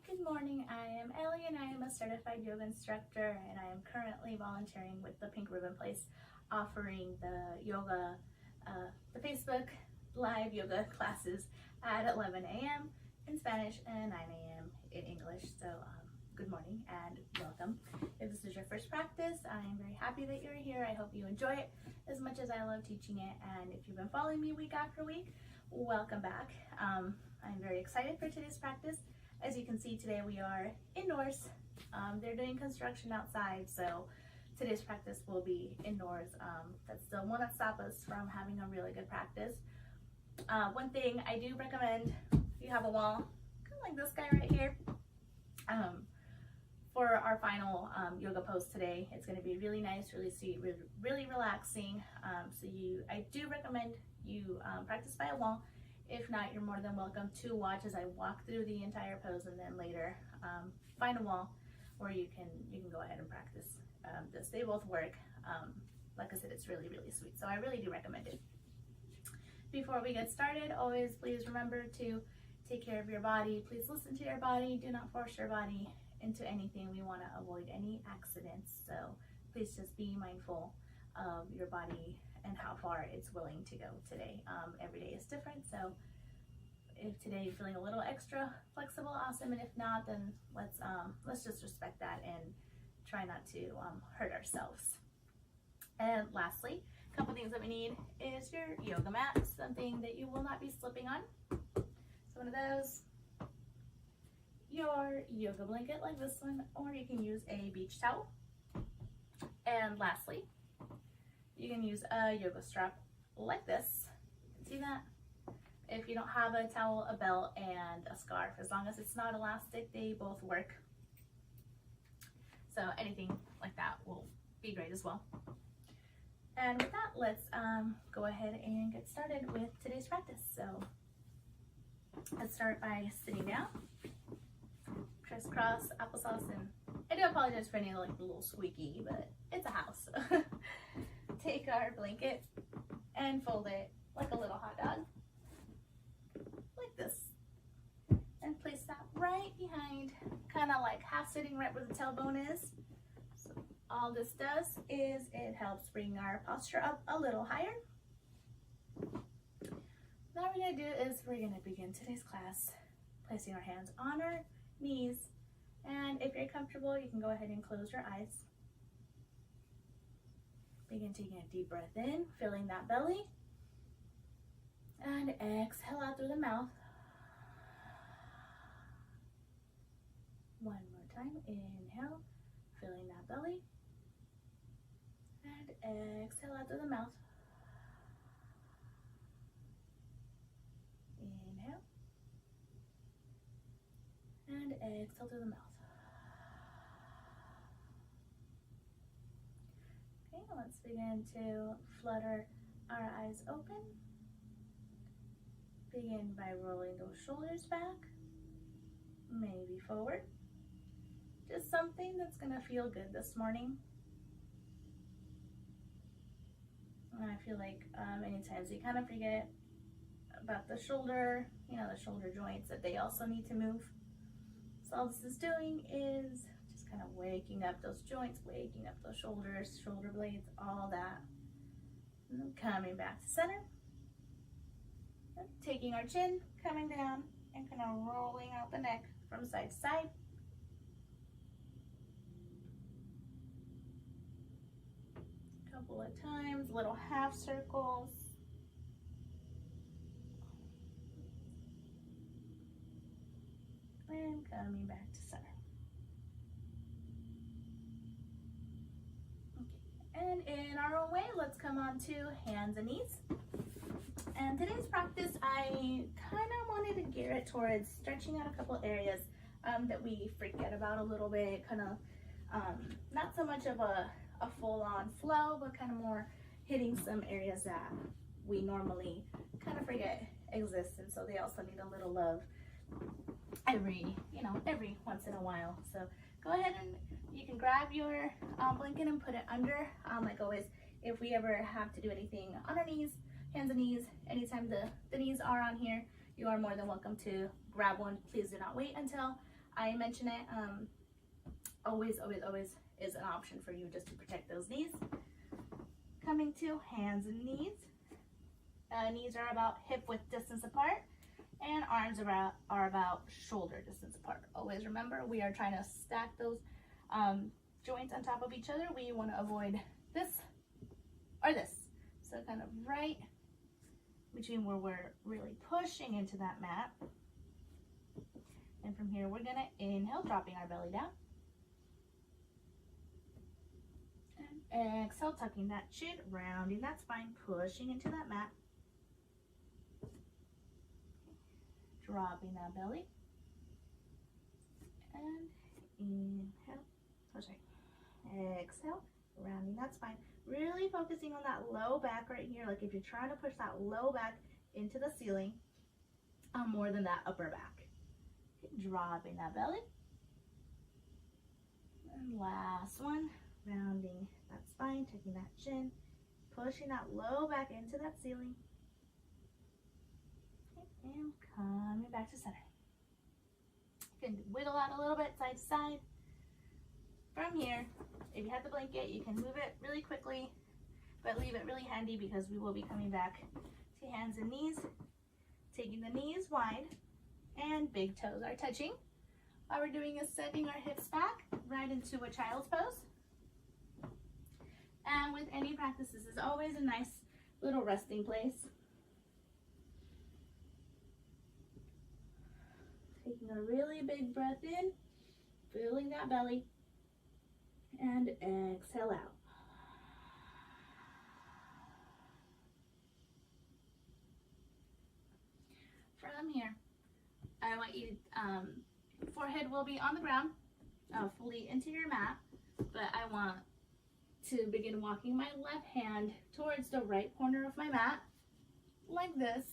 Good morning. I am Ellie and I am a certified yoga instructor, and I am currently volunteering with the Pink Ribbon Place, offering the yoga, the Facebook live yoga classes at 11 a.m. in Spanish and 9 a.m. in English. So good morning and welcome. If this is your first practice, I am very happy that you're here. I hope you enjoy it as much as I love teaching it, and if you've been following me week after week, welcome back. I'm very excited for today's practice. As you can see, today we are indoors. They're doing construction outside, so today's practice will be indoors. That still will not stop us from having a really good practice. One thing I do recommend, if you have a wall, kind of like this guy right here, for our final yoga pose today, it's going to be really nice, really sweet, really relaxing. I do recommend you practice by a wall. If not, you're more than welcome to watch as I walk through the entire pose, and then later find a wall where you can go ahead and practice this. They both work. Like I said, it's really sweet, so I really do recommend it. Before we get started, always please remember to take care of your body. Please listen to your body. Do not force your body into anything. We want to avoid any accidents, so please just be mindful of your body and how far it's willing to go today. Every day is different, so if today you're feeling a little extra flexible, awesome, and if not, then let's just respect that and try not to hurt ourselves. And lastly, a couple things that we need is your yoga mat, something that you will not be slipping on. So one of those, your yoga blanket like this one, or you can use a beach towel. And lastly, you can use a yoga strap like this. See that? If you don't have a towel, a belt, and a scarf, as long as it's not elastic, they both work. So anything like that will be great as well. And with that, let's go ahead and get started with today's practice. So let's start by sitting down, crisscross applesauce, and I do apologize for any like a little squeaky, but it's a house. Take our blanket and fold it like a little hot dog, like this, and place that right behind, kind of like half sitting right where the tailbone is. So all this does is it helps bring our posture up a little higher. Now what we're going to do is we're going to begin today's class placing our hands on our knees, and if you're comfortable, you can go ahead and close your eyes. Begin taking a deep breath in, filling that belly, and exhale out through the mouth. One more time, inhale, filling that belly, and exhale out through the mouth. Inhale, and exhale through the mouth. Let's begin to flutter our eyes open. Begin by rolling those shoulders back, maybe forward. Just something that's going to feel good this morning. And I feel like many times we kind of forget about the shoulder, the shoulder joints, that they also need to move. So all this is doing is kind of waking up those joints, waking up those shoulders, shoulder blades, all that. And then coming back to center. And taking our chin, coming down, and kind of rolling out the neck from side to side. A couple of times, little half circles. And coming back to center. And in our own way, let's come on to hands and knees. And today's practice, I kind of wanted to gear it towards stretching out a couple areas that we forget about a little bit, kind of not so much of a full-on flow, but kind of more hitting some areas that we normally kind of forget exist, and so they also need a little love every once in a while. So go ahead and you can grab your blanket and put it under. Like always, if we ever have to do anything on our knees, hands and knees, anytime the knees are on here, you are more than welcome to grab one. Please do not wait until I mention it, always is an option for you just to protect those knees. Coming to hands and knees. Knees are about hip width distance apart, and arms are about shoulder distance apart. Always remember, we are trying to stack those joints on top of each other. We want to avoid this or this. So kind of right between where we're really pushing into that mat. And from here, we're gonna inhale, dropping our belly down. And exhale, tucking that chin, rounding that spine, pushing into that mat. Dropping that belly. And inhale, oh sorry, exhale, rounding that spine. Really focusing on that low back right here, like if you're trying to push that low back into the ceiling, more than that upper back. Dropping that belly. And last one, rounding that spine, taking that chin, pushing that low back into that ceiling. Okay, and coming back to center. You can wiggle out a little bit side to side. From here, if you have the blanket, you can move it really quickly, but leave it really handy because we will be coming back to hands and knees, taking the knees wide and big toes are touching. All we're doing is sending our hips back right into a child's pose. And with any practice, this is always a nice little resting place. Taking a really big breath in, filling that belly, and exhale out. From here, I want you to, forehead will be on the ground, fully into your mat, but I want to begin walking my left hand towards the right corner of my mat, like this.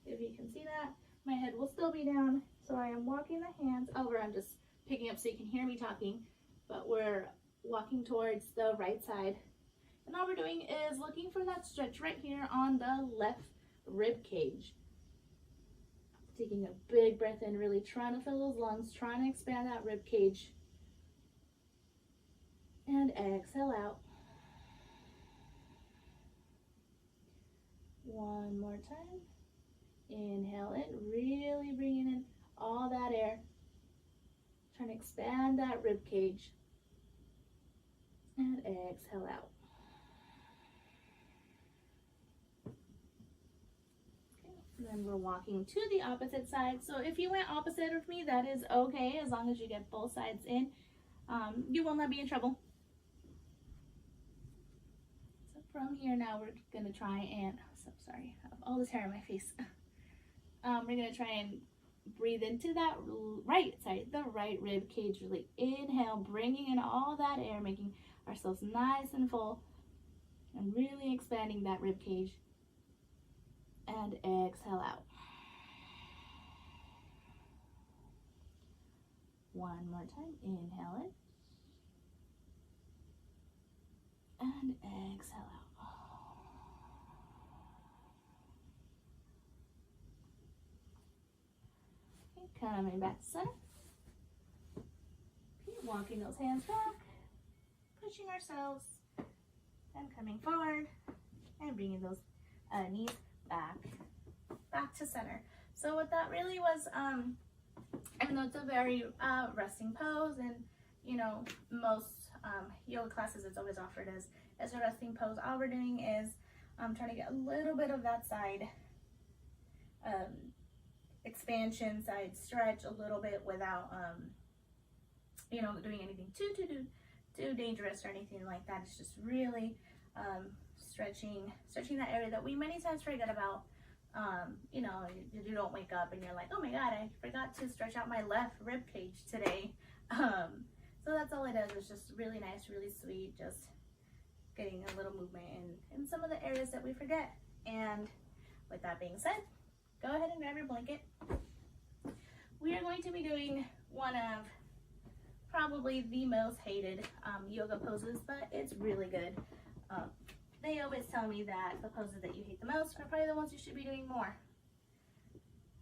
If you can see that, my head will still be down, so I am walking the hands over. I'm just picking up so you can hear me talking, but we're walking towards the right side. And all we're doing is looking for that stretch right here on the left rib cage. Taking a big breath in, really trying to fill those lungs, trying to expand that rib cage. And exhale out. One more time. Inhale in, really bringing in all that air. Trying to expand that rib cage. And exhale out. And then we're walking to the opposite side. So if you went opposite of me, that is okay, as long as you get both sides in. You will not be in trouble. So from here now, we're gonna try and, so sorry, I have all this hair on my face. We're gonna try and breathe into that the right rib cage. Really inhale, bringing in all that air, making ourselves nice and full, and really expanding that rib cage. And exhale out. One more time. Inhale in. And exhale out. Okay, coming back to center. Okay, walking those hands back. Pushing ourselves. And coming forward. And bringing those knees back to center. So what that really was, even though it's a very resting pose, and you know, most yoga classes it's always offered as a resting pose, all we're doing is trying to get a little bit of that side expansion, side stretch a little bit without you know, doing anything too dangerous or anything like that. It's just really stretching that area that we many times forget about. You know, you don't wake up and you're like, oh my god, I forgot to stretch out my left rib cage today. So that's all it is. It's just really nice, really sweet, just getting a little movement in some of the areas that we forget. And with that being said, go ahead and grab your blanket. We are going to be doing one of probably the most hated yoga poses, but it's really good. They always tell me that the poses that you hate the most are probably the ones you should be doing more.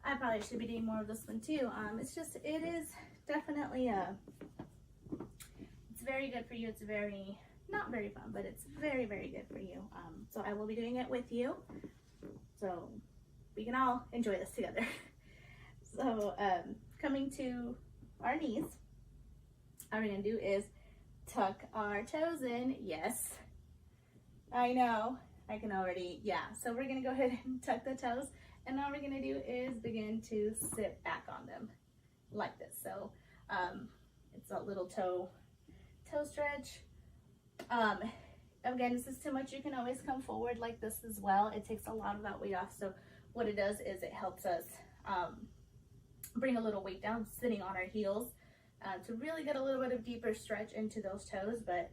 I probably should be doing more of this one too. It's just, it is definitely it's very good for you. It's very, not very fun, but it's very, very good for you. So I will be doing it with you, so we can all enjoy this together. So coming to our knees, all we're gonna do is tuck our toes in. Yes, I know, I can already, yeah. So we're gonna go ahead and tuck the toes, and all we're gonna do is begin to sit back on them like this. So it's a little toe stretch. Again, this is too much, you can always come forward like this as well. It takes a lot of that weight off. So what it does is it helps us bring a little weight down sitting on our heels to really get a little bit of deeper stretch into those toes. But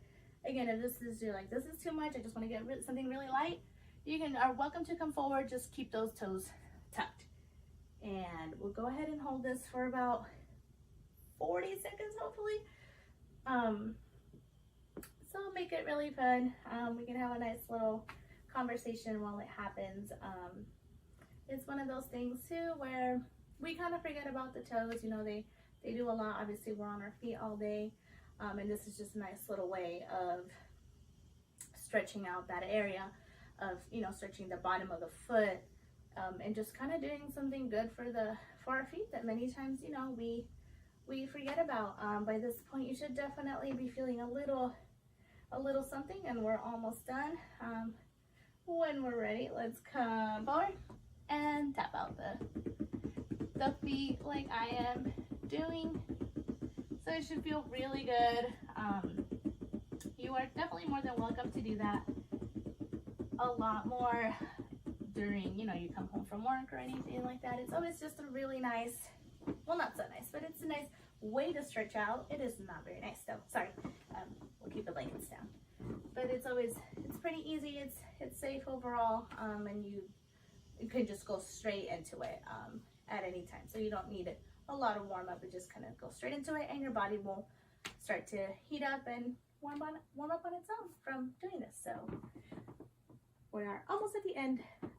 again, if this is, you're like, this is too much, I just want to get something really light, you are welcome to come forward. Just keep those toes tucked, and we'll go ahead and hold this for about 40 seconds hopefully. So make it really fun. We can have a nice little conversation while it happens. It's one of those things too where we kind of forget about the toes. You know, they do a lot. Obviously we're on our feet all day, and this is just a nice little way of stretching out that area of, you know, stretching the bottom of the foot, and just kind of doing something good for our feet that many times, you know, we forget about. By this point you should definitely be feeling a little something, and we're almost done. When we're ready, let's come forward and tap out the feet like I am doing. So it should feel really good. You are definitely more than welcome to do that a lot more during, you know, you come home from work or anything like that. It's always just a really nice, well, not so nice, but it's a nice way to stretch out. It is not very nice though, sorry. We'll keep the blankets down, but it's pretty easy. It's safe overall, and you can just go straight into it at any time. So you don't need a lot of warm up. It just kind of go straight into it, and your body will start to heat up and warm up on its own from doing this. So we are almost at the end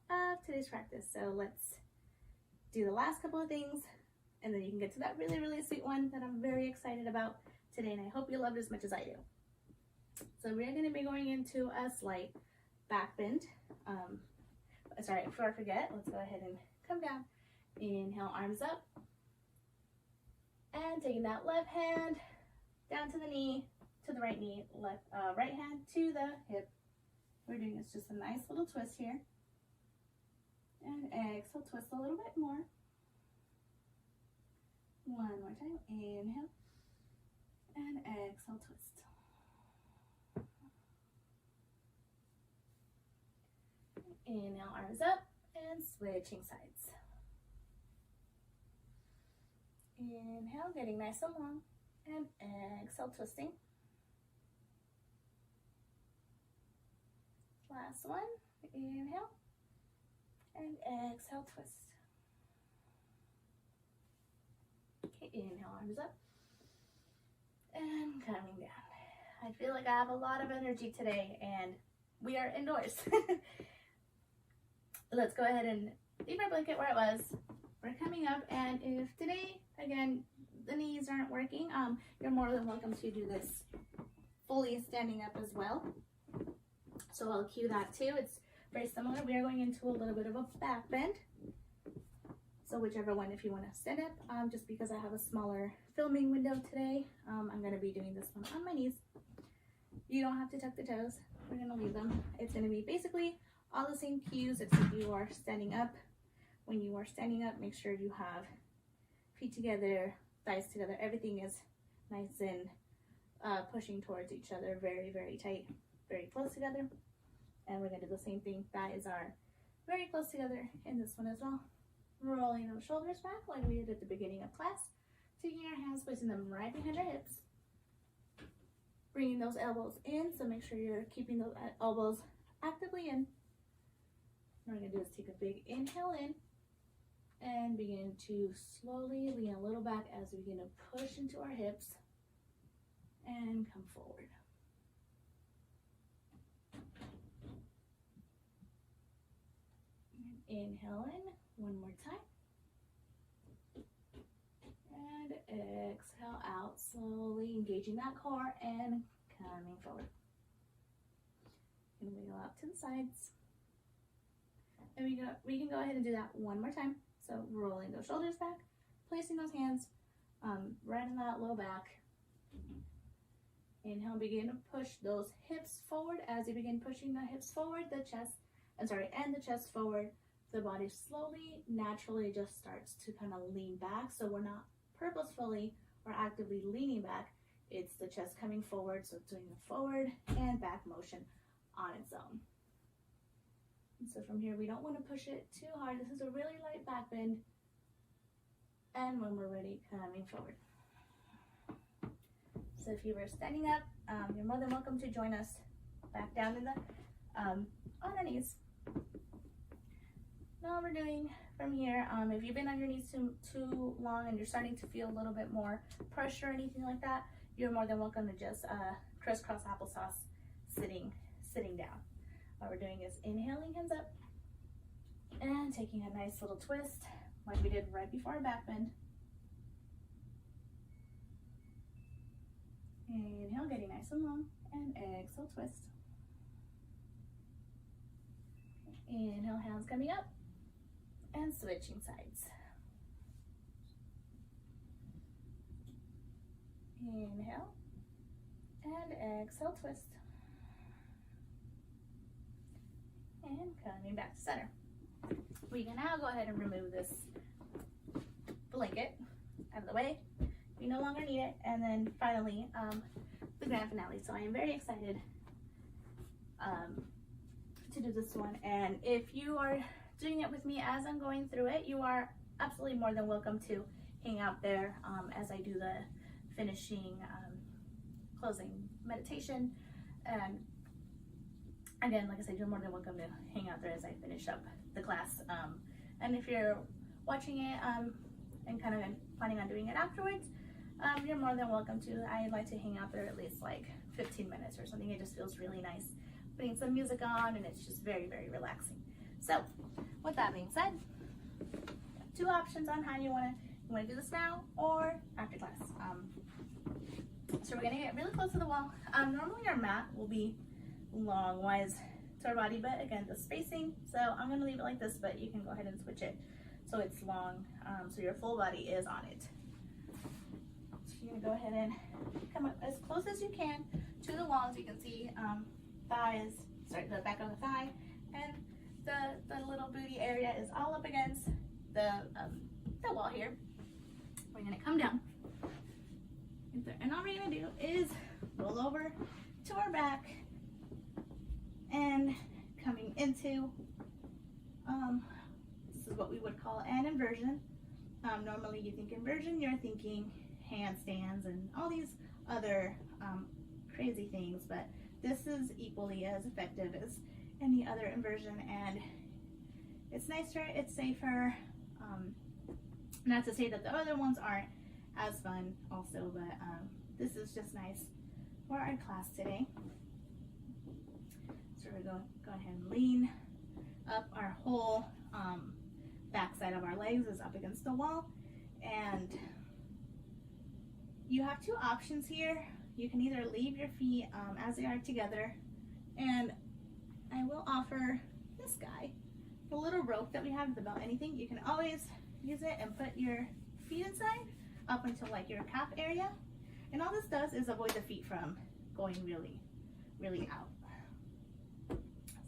of today's practice. So let's do the last couple of things, and then you can get to that really, really sweet one that I'm very excited about today, and I hope you loved it as much as I do. So we're going to be going into a slight back bend. Sorry, before I forget, let's go ahead and come down. Inhale, arms up, and taking that left hand down to the knee, to the right knee, right hand to the hip. We're doing is just a nice little twist here, and exhale, twist a little bit more. One more time, inhale, and exhale, twist. Inhale, arms up, and switching sides. Inhale, getting nice and long, and exhale, twisting. Last one, inhale, and exhale, twist. Okay, inhale, arms up, and coming down. I feel like I have a lot of energy today, and we are indoors. Let's go ahead and leave our blanket where it was. We're coming up, and if today, again, the knees aren't working, you're more than welcome to do this fully standing up as well. So I'll cue that too. It's very similar. We are going into a little bit of a back bend. So whichever one, if you want to stand up, just because I have a smaller filming window today, I'm going to be doing this one on my knees. You don't have to tuck the toes. We're going to leave them. It's going to be basically all the same cues, except you are standing up. When you are standing up, make sure you have feet together, thighs together. Everything is nice and pushing towards each other, very, very tight, very close together. And we're going to do the same thing. Thighs are very close together in this one as well. Rolling those shoulders back like we did at the beginning of class. Taking our hands, placing them right behind our hips. Bringing those elbows in, so make sure you're keeping those elbows actively in. What we're going to do is take a big inhale in and begin to slowly lean a little back as we begin to push into our hips and come forward. And inhale in one more time. exhale out, slowly engaging that core and coming forward. And wiggle out to the sides. And we can go ahead and do that one more time. So rolling those shoulders back, placing those hands right in that low back. Inhale, begin to push those hips forward. As you begin pushing the hips forward, the chest forward, the body slowly, naturally just starts to kind of lean back. So we're not purposefully or actively leaning back. It's the chest coming forward, so it's doing the forward and back motion on its own. And so from here, we don't want to push it too hard. This is a really light back bend. And when we're ready, coming forward. So if you were standing up, you're more than welcome to join us back down in the on our knees. Now we're doing from here, if you've been on your knees too long and you're starting to feel a little bit more pressure or anything like that, you're more than welcome to just crisscross applesauce sitting down. What we're doing is inhaling, hands up, and taking a nice little twist like we did right before our back bend. Inhale, getting nice and long, and exhale, twist. Inhale, hands coming up, and switching sides. Inhale, and exhale, twist. And coming back to center. We can now go ahead and remove this blanket out of the way. We no longer need it. And then finally, the grand finale. So I am very excited to do this one. And if you are doing it with me as I'm going through it, you are absolutely more than welcome to hang out there as I do the finishing, closing meditation. And again, like I said, you're more than welcome to hang out there as I finish up the class. And if you're watching it and kind of planning on doing it afterwards, you're more than welcome to. I'd like to hang out there at least like 15 minutes or something. It just feels really nice putting some music on, and it's just very, very relaxing. So with that being said, two options on how you want to do this now or after class. So we're gonna get really close to the wall. Normally our mat will be long-wise to our body, but again, the spacing, so I'm going to leave it like this, but you can go ahead and switch it so it's long, so your full body is on it. So you're going to go ahead and come up as close as you can to the wall. As you can see, the back of the thigh, and the little booty area is all up against the wall here. We're going to come down, and all we're going to do is roll over to our back, and coming into, this is what we would call an inversion. Normally you think inversion, you're thinking handstands and all these other crazy things, but this is equally as effective as any other inversion, and it's nicer, it's safer. Not to say that the other ones aren't as fun also, but this is just nice for our class today. So we're going to go ahead and lean up. Our whole back side of our legs is up against the wall, and you have two options here. You can either leave your feet as they are together, and I will offer this guy, the little rope that we have, the belt, anything. You can always use it and put your feet inside up until like your calf area, and all this does is avoid the feet from going really, really out.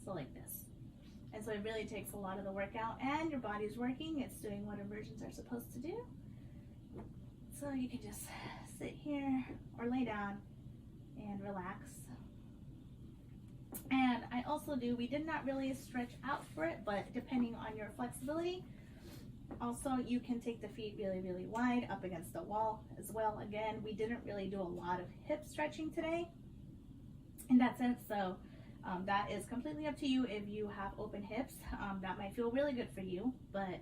So like this. And so it really takes a lot of the work out, and your body's working. It's doing what inversions are supposed to do. So you can just sit here or lay down and relax. And I also do, we did not really stretch out for it, but depending on your flexibility, also you can take the feet really, really wide up against the wall as well. Again, we didn't really do a lot of hip stretching today in that sense, so that is completely up to you. If you have open hips, that might feel really good for you, but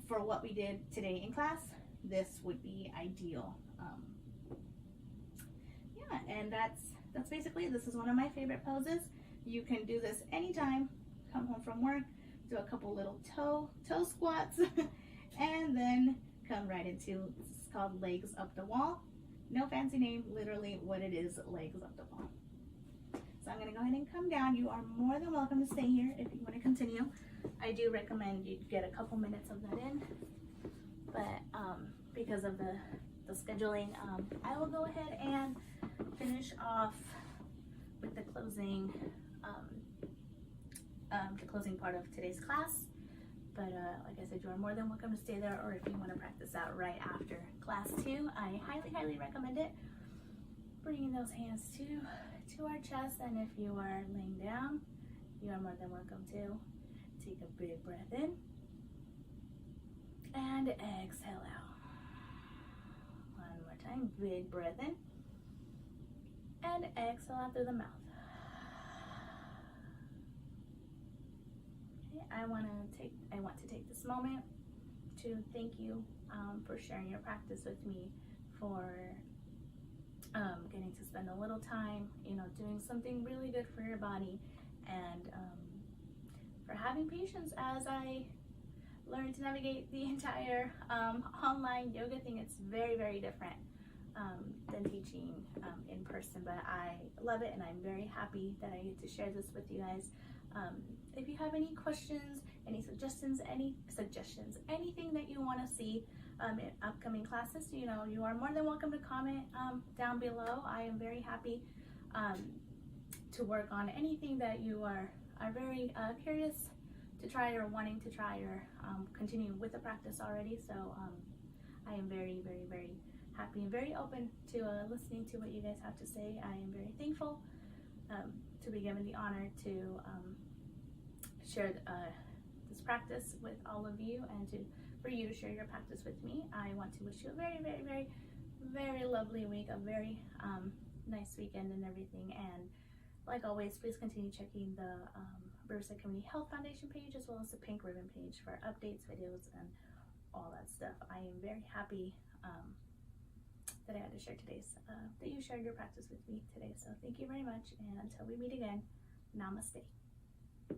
for what we did today in class, this would be ideal. Yeah, and that's basically, this is one of my favorite poses. You can do this anytime, come home from work, do a couple little toe squats, and then come right into, it's called legs up the wall. No fancy name, literally what it is, legs up the wall. So I'm gonna go ahead and come down. You are more than welcome to stay here if you want to continue. I do recommend you get a couple minutes of that in, but because of the scheduling, I will go ahead and finish off with the closing part of today's class. But like I said, you are more than welcome to stay there, or if you want to practice out right after class 2, I highly recommend it. Bringing those hands to our chest, and if you are laying down, you are more than welcome to take a big breath in and exhale out. One more time, big breath in and exhale out through the mouth. Okay, I want to take this moment to thank you for sharing your practice with me, for getting to spend a little time, doing something really good for your body, and for having patience as I learn to navigate the entire online yoga thing. It's very different than teaching in person, but I love it, and I'm very happy that I get to share this with you guys. If you have any questions, any suggestions, anything that you want to see in upcoming classes, you are more than welcome to comment down below. I am very happy to work on anything that you are very curious to try, or wanting to try, or continue with the practice already. So I am very happy and very open to listening to what you guys have to say. I am very thankful to be given the honor to share this practice with all of you, and for you to share your practice with me. I want to wish you a very lovely week, a very nice weekend and everything. And like always, please continue checking the Riverside Community Health Foundation page, as well as the Pink Ribbon page, for updates, videos, and all that stuff. I am very happy that I had to share that you shared your practice with me today. So thank you very much, and until we meet again, namaste.